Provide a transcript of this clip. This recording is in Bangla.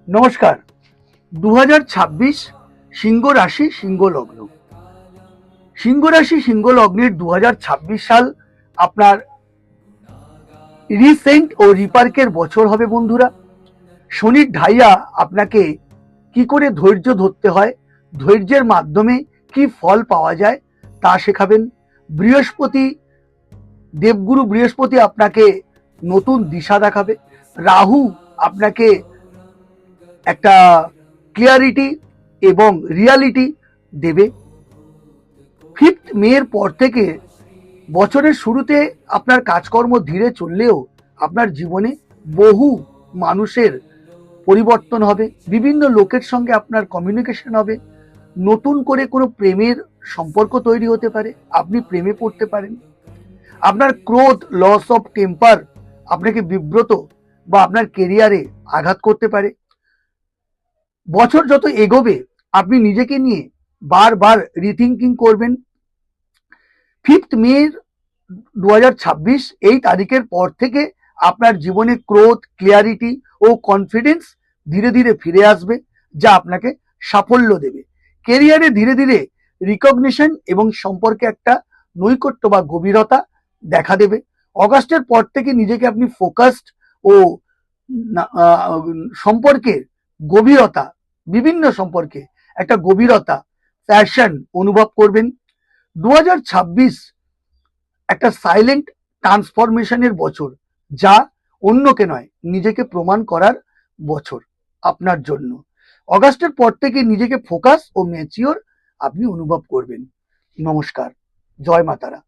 নমস্কার। 2026 সিংহ রাশি সিংহ লগ্ন। সিংহ রাশি সিংহ লগ্নের 2026 সাল আপনার রিসেন্ট ও রিপার্কের বছর হবে বন্ধুরা। শনির ঢাইয়া আপনাকে কি করে ধৈর্য ধরতে হয়, ধৈর্যের মাধ্যমে কি ফল পাওয়া যায় তা শেখাবেন। বৃহস্পতি, দেবগুরু বৃহস্পতি আপনাকে নতুন দিশা দেখাবে। রাহু আপনাকে একটা ক্লিয়ারিটি এবং রিয়ালিটি দেবে। 5th মের পর থেকে বছরের শুরুতে আপনার কাজকর্ম ধীরে চললেও আপনার জীবনে বহু মানুষের পরিবর্তন হবে, বিভিন্ন লোকের সঙ্গে আপনার কমিউনিকেশন হবে, নতুন করে কোনো প্রেমের সম্পর্ক তৈরি হতে পারে, আপনি প্রেমে পড়তে পারেন। আপনার ক্রোধ, লস অফ টেম্পার আপনাকে বিব্রত বা আপনার কেরিয়ারে আঘাত করতে পারে। বছর যত এগোবে আপনি নিজেকে নিয়ে বারবার রিথিঙ্কিং করবেন। 5th মে 2026 এই তারিখের পর থেকে আপনার জীবনে ক্রোধ, ক্লিয়ারিটি ও কনফিডেন্স ধীরে ধীরে ফিরে আসবে, যা আপনাকে সাফল্য দেবে। কেরিয়ারে ধীরে ধীরে রিকগনিশন এবং সম্পর্কে একটা নৈকট্য বা গভীরতা দেখা দেবে। অগাস্টের পর থেকে নিজেকে আপনি ফোকাসড ও সম্পর্কের গভীরতা, বিভিন্ন সম্পর্কে একটা গভীরতা, প্যাশন অনুভব করবেন। 2026 একটা সাইলেন্ট ট্রান্সফরমেশনের বছর, যা অন্যকে নয় নিজেকে প্রমাণ করার বছর আপনার জন্য। অগাস্টের পর থেকে নিজেকে ফোকাস ও ম্যাচিওর আপনি অনুভব করবেন। নমস্কার, জয় মাতারা।